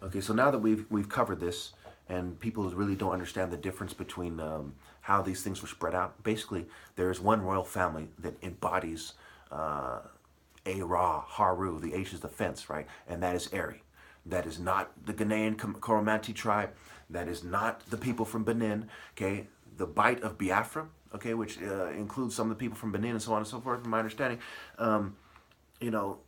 Okay, so now that we've covered this, and people really don't understand the difference between how these things were spread out. Basically, there is one royal family that embodies Ra, Haru, the H is the fence, right? And that is Eri. That is not the Ghanaian Koromanti tribe. That is not the people from Benin, okay? The Bite of Biafra, okay, which includes some of the people from Benin and so on and so forth, from my understanding. You know,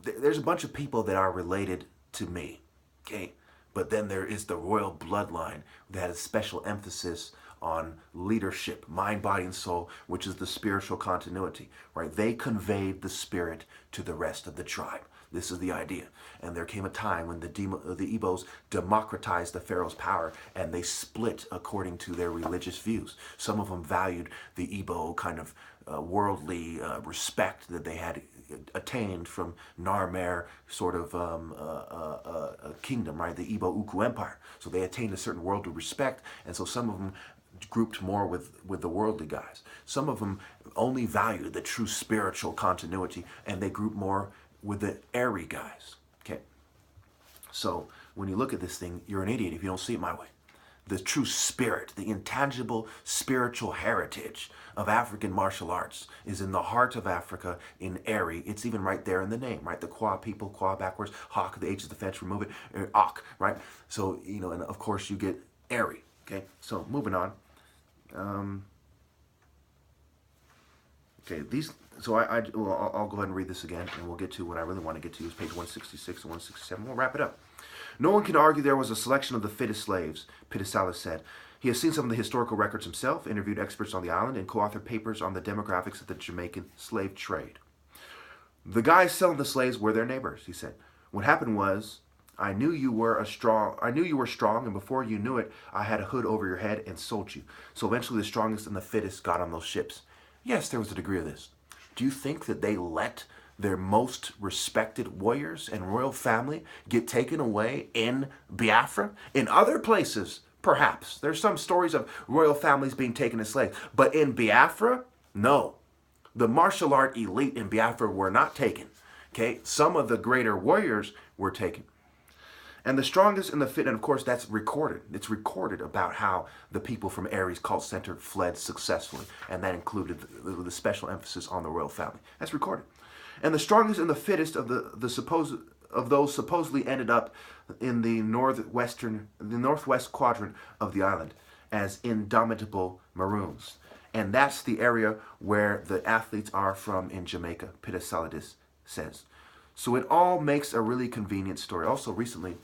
there's a bunch of people that are related to me, okay? But then there is the royal bloodline that has special emphasis on leadership, mind, body, and soul, which is the spiritual continuity, right? They conveyed the spirit to the rest of the tribe. This is the idea. And there came a time when the Igbos democratized the pharaoh's power, and they split according to their religious views. Some of them valued the Igbo kind of worldly respect that they had attained from Narmer sort of a kingdom, right? The Igbo Uku Empire. So they attained a certain worldly respect, and so some of them grouped more with the worldly guys. Some of them only valued the true spiritual continuity, and they grouped more with the Eri guys. Okay. So when you look at this thing, you're an idiot if you don't see it my way. The true spirit, the intangible spiritual heritage of African martial arts is in the heart of Africa, in Eri. It's even right there in the name, right? The Kwa people, Kwa backwards, Hawk, the H is the fence, remove it, Ak, right? So, you know, and of course you get Eri, okay? So moving on. Okay, I'll go ahead and read this again, and we'll get to what I really want to get to, is page 166 and 167. We'll wrap it up. No one can argue there was a selection of the fittest slaves, Pittisalis said. He has seen some of the historical records himself, interviewed experts on the island, and co-authored papers on the demographics of the Jamaican slave trade. The guys selling the slaves were their neighbors, he said. What happened was, I knew you were strong, and before you knew it, I had a hood over your head and sold you. So eventually the strongest and the fittest got on those ships. Yes, there was a degree of this. Do you think that they let their most respected warriors and royal family get taken away in Biafra? In other places, perhaps. There's some stories of royal families being taken as slaves. But in Biafra, no. The martial art elite in Biafra were not taken. Okay? Some of the greater warriors were taken. And the strongest and the fit, and of course that's recorded. It's recorded about how the people from Aries cult center fled successfully, and that included the special emphasis on the royal family. That's recorded. And the strongest and the fittest of those supposedly ended up in the northwest quadrant of the island as indomitable Maroons. And that's the area where the athletes are from in Jamaica, Pittisalis says. So it all makes a really convenient story. Also recently,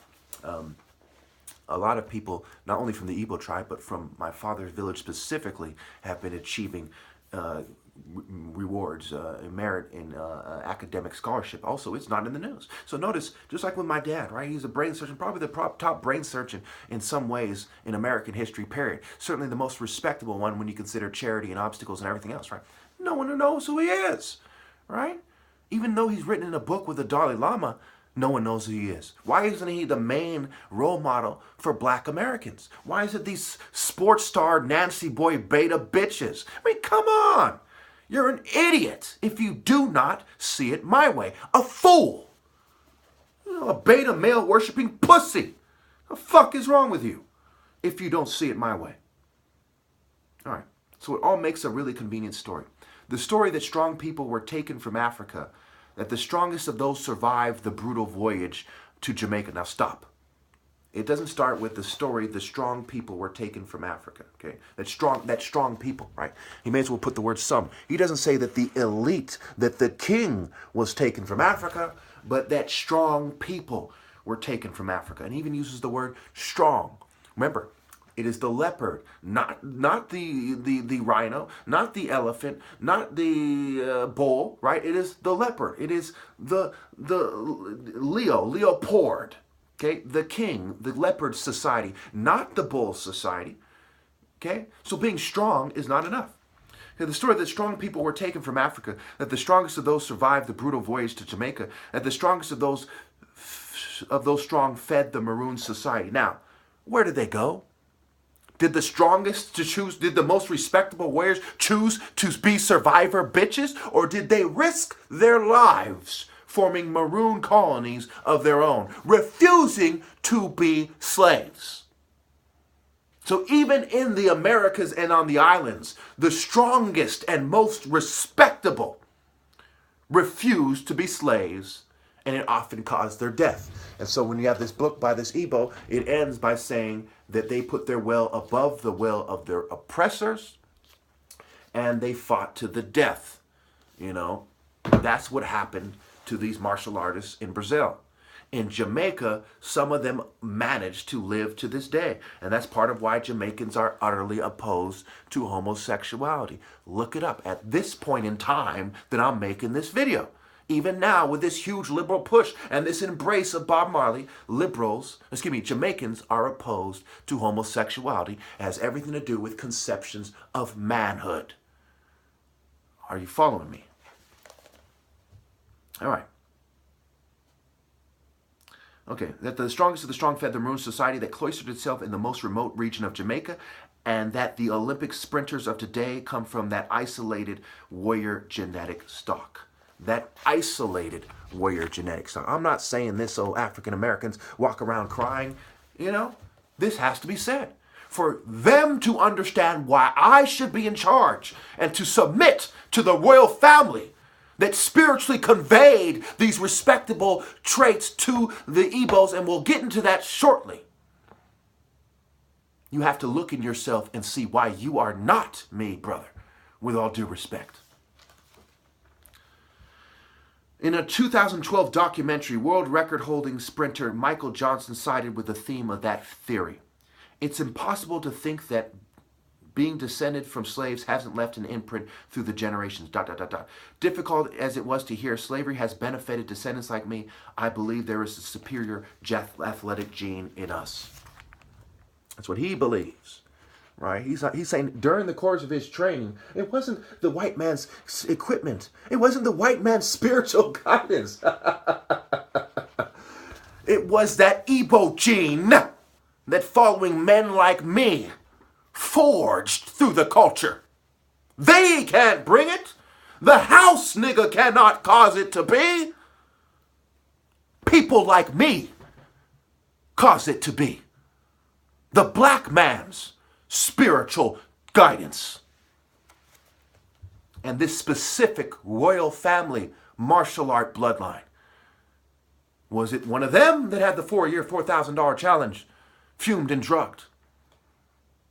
a lot of people, not only from the Igbo tribe, but from my father's village specifically, have been achieving rewards, merit in academic scholarship. Also, it's not in the news. So notice, just like with my dad, right? He's a brain surgeon, probably the top brain surgeon in some ways in American history, period. Certainly the most respectable one when you consider charity and obstacles and everything else, right? No one knows who he is, right? Even though he's written in a book with the Dalai Lama, no one knows who he is. Why isn't he the main role model for black Americans? Why is it these sports star Nancy boy beta bitches? I mean, come on. You're an idiot if you do not see it my way. A fool. You know, a beta male worshipping pussy. The fuck is wrong with you if you don't see it my way? All right. So it all makes a really convenient story. The story that strong people were taken from Africa, that the strongest of those survived the brutal voyage to Jamaica. Now stop. It doesn't start with the story the strong people were taken from Africa, okay? That strong people, right? He may as well put the word some. He doesn't say that the elite, that the king was taken from Africa, but that strong people were taken from Africa. And he even uses the word strong. Remember, it is the leopard, not the rhino, not the elephant, not the bull, right? It is the leopard. It is the leopard, okay? The king, the leopard society, not the bull society, okay? So being strong is not enough. Okay, the story that strong people were taken from Africa, that the strongest of those survived the brutal voyage to Jamaica, that the strongest of those strong fed the Maroon society. Now, where did they go? Did the strongest did the most respectable warriors choose to be survivor bitches? Or did they risk their lives forming maroon colonies of their own, refusing to be slaves. So even in the Americas and on the islands, the strongest and most respectable refused to be slaves, and it often caused their death. And so when you have this book by this Igbo, it ends by saying that they put their will above the will of their oppressors, and they fought to the death. You know, that's what happened to these martial artists in Brazil. In Jamaica, some of them managed to live to this day. And that's part of why Jamaicans are utterly opposed to homosexuality. Look it up at this point in time that I'm making this video. Even now, with this huge liberal push and this embrace of Bob Marley, Jamaicans are opposed to homosexuality. It has everything to do with conceptions of manhood. Are you following me? All right. Okay, that the strongest of the strong fed the maroon society that cloistered itself in the most remote region of Jamaica, and that the Olympic sprinters of today come from that isolated warrior genetic stock. That isolated warrior genetic stock. I'm not saying this so African Americans walk around crying. You know, this has to be said. For them to understand why I should be in charge and to submit to the royal family that spiritually conveyed these respectable traits to the Igbos, and we'll get into that shortly. You have to look in yourself and see why you are not me, brother, with all due respect. In a 2012 documentary, world record-holding sprinter Michael Johnson sided with the theme of that theory. It's impossible to think that being descended from slaves hasn't left an imprint through the generations, ... Difficult as it was to hear, slavery has benefited descendants like me. I believe there is a superior athletic gene in us. That's what he believes, right? He's saying during the course of his training, it wasn't the white man's equipment. It wasn't the white man's spiritual guidance. It was that Igbo gene that following men like me forged through the culture. They can't bring it. The house nigga cannot cause it to be. People like me cause it to be. The black man's spiritual guidance. And this specific royal family martial art bloodline. Was it one of them that had the 4-year, $4,000 challenge, fumed and drugged?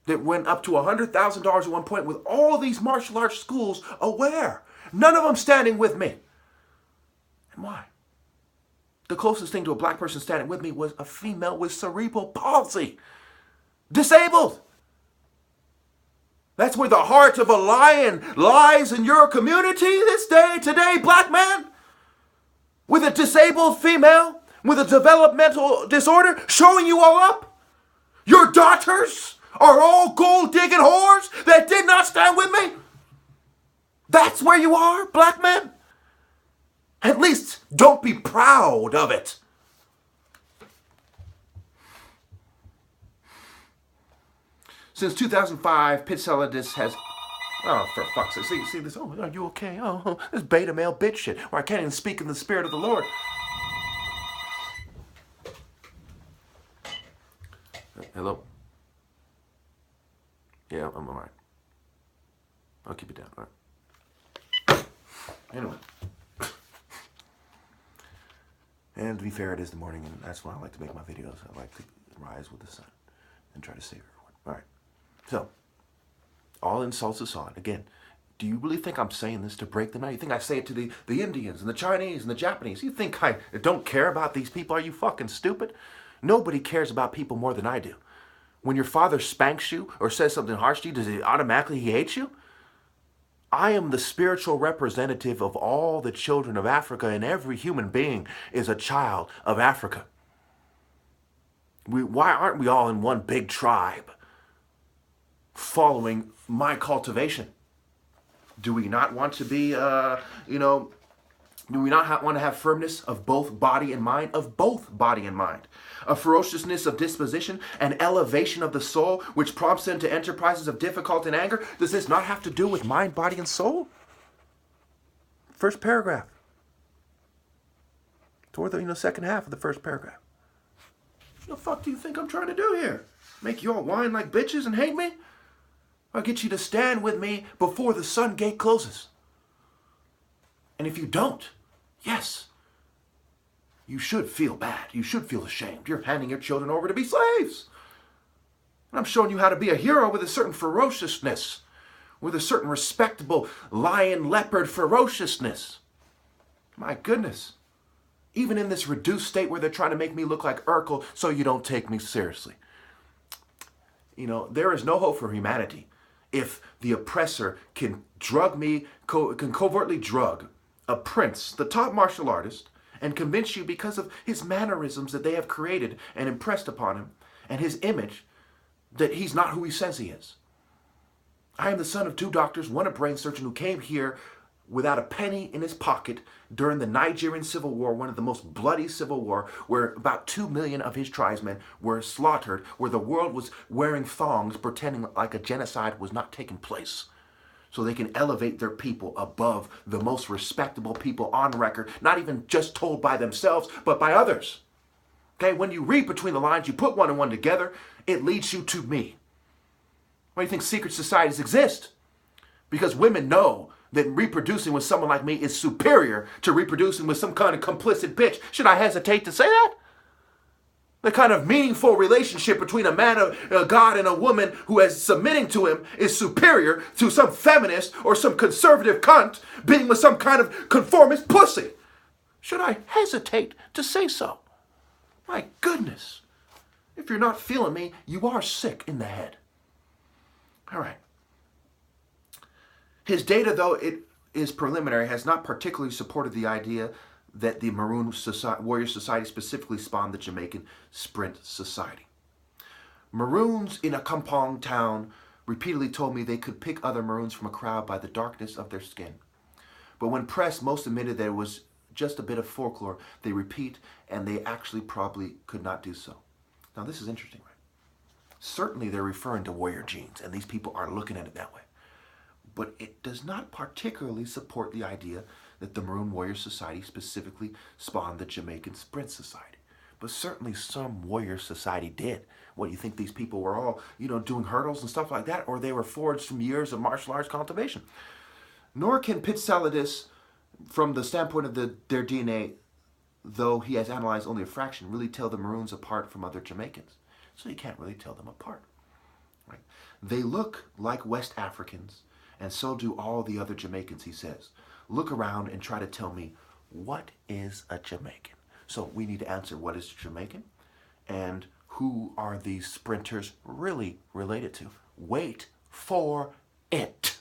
That went up to $100,000 at one point with all these martial arts schools aware. None of them standing with me. And why? The closest thing to a black person standing with me was a female with cerebral palsy. Disabled. That's where the heart of a lion lies in your community this day, today, black man. With a disabled female, with a developmental disorder, showing you all up. Your daughters are all gold-digging whores that did not stand with me? That's where you are, black men? At least don't be proud of it. Since 2005, Pitselidis has... Oh, for fuck's sake. See this? Oh, are you okay? Oh, this beta male bitch shit. Where I can't even speak in the spirit of the Lord. Hello? Yeah, I'm all right. I'll keep it down. All right. Anyway. And to be fair, it is the morning, and that's why I like to make my videos. I like to rise with the sun and try to save everyone. All right. So, all insults aside, again, do you really think I'm saying this to break them out? You think I say it to the Indians and the Chinese and the Japanese? You think I don't care about these people? Are you fucking stupid? Nobody cares about people more than I do. When your father spanks you or says something harsh to you, does it automatically he hates you? I am the spiritual representative of all the children of Africa, and every human being is a child of Africa. Why aren't we all in one big tribe following my cultivation? Do we not want to be, do we not want to have firmness of both body and mind? Of both body and mind. A ferociousness of disposition, an elevation of the soul, which prompts them to enterprises of difficulty and anger. Does this not have to do with mind, body, and soul? First paragraph. toward the second half of the first paragraph. What the fuck do you think I'm trying to do here? Make you all whine like bitches and hate me? I'll get you to stand with me before the sun gate closes. And if you don't, yes, you should feel bad. You should feel ashamed. You're handing your children over to be slaves. And I'm showing you how to be a hero with a certain ferociousness, with a certain respectable lion leopard ferociousness. My goodness. Even in this reduced state where they're trying to make me look like Urkel so you don't take me seriously. There is no hope for humanity if the oppressor can drug me, can covertly drug a prince, the top martial artist, and convince you because of his mannerisms that they have created and impressed upon him, and his image, that he's not who he says he is. I am the son of 2 doctors, one a brain surgeon who came here without a penny in his pocket during the Nigerian Civil War, one of the most bloody civil war, where about 2 million of his tribesmen were slaughtered, where the world was wearing thongs, pretending like a genocide was not taking place, so they can elevate their people above the most respectable people on record, not even just told by themselves, but by others. Okay, when you read between the lines, you put one and one together, it leads you to me. Why do you think secret societies exist? Because women know that reproducing with someone like me is superior to reproducing with some kind of complicit bitch. Should I hesitate to say that? The kind of meaningful relationship between a man, a God, and a woman who is submitting to him is superior to some feminist or some conservative cunt being with some kind of conformist pussy. Should I hesitate to say so? My goodness. If you're not feeling me, you are sick in the head. All right. His data, though it is preliminary, has not particularly supported the idea that the Maroon Warrior Society specifically spawned the Jamaican Sprint Society. Maroons in a kampong town repeatedly told me they could pick other Maroons from a crowd by the darkness of their skin. But when pressed, most admitted that it was just a bit of folklore. They repeat, and they actually probably could not do so. Now, this is interesting, right? Certainly, they're referring to warrior genes, and these people are looking at it that way. But it does not particularly support the idea that the Maroon Warrior Society specifically spawned the Jamaican Sprint Society. But certainly some warrior society did. What, do you think these people were all, doing hurdles and stuff like that? Or they were forged from years of martial arts cultivation? Nor can Pitsalidis, from the standpoint of their DNA, though he has analyzed only a fraction, really tell the Maroons apart from other Jamaicans. So you can't really tell them apart. Right? They look like West Africans, and so do all the other Jamaicans, he says. Look around and try to tell me, what is a Jamaican? So we need to answer, what is a Jamaican? And who are these sprinters really related to? Wait for it.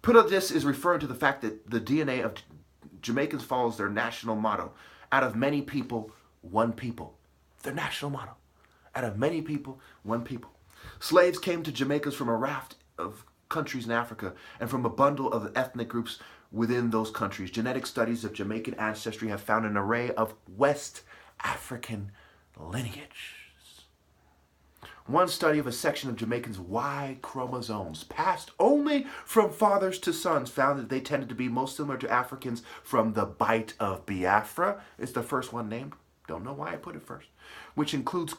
Pitsalidis is referring to the fact that the DNA of Jamaicans follows their national motto. Out of many people, one people. Their national motto. Out of many people, one people. Slaves came to Jamaicans from a raft of countries in Africa and from a bundle of ethnic groups within those countries. Genetic studies of Jamaican ancestry have found an array of West African lineages. One study of a section of Jamaicans' Y chromosomes, passed only from fathers to sons, found that they tended to be most similar to Africans from the Bight of Biafra. It's the first one named. Don't know why I put it first. Which includes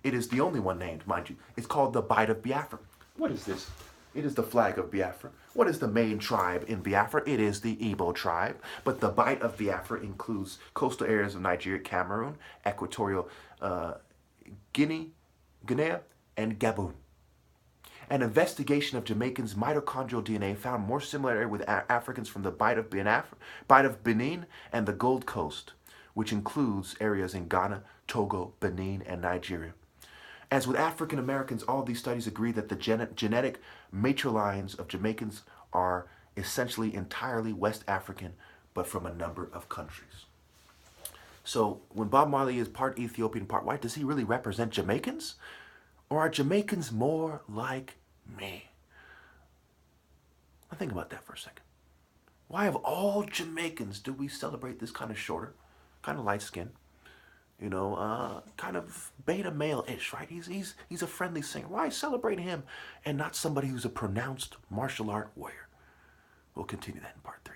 it is the only one named, mind you. It's called the Bight of Biafra. What is this? It is the flag of Biafra. What is the main tribe in Biafra? It is the Igbo tribe. But the Bight of Biafra includes coastal areas of Nigeria, Cameroon, Equatorial Guinea, and Gabon. An investigation of Jamaicans' mitochondrial DNA found more similarity with Africans from the Bight of Benin and the Gold Coast, which includes areas in Ghana, Togo, Benin, and Nigeria. As with African Americans, all these studies agree that the genetic matrilines of Jamaicans are essentially entirely West African, but from a number of countries. So when Bob Marley is part Ethiopian, part white, does he really represent Jamaicans? Or are Jamaicans more like me? Now think about that for a second. Why of all Jamaicans do we celebrate this kind of shorter, kind of light skin, kind of beta male-ish, right? He's a friendly singer. Why celebrate him and not somebody who's a pronounced martial art warrior? We'll continue that in part 3.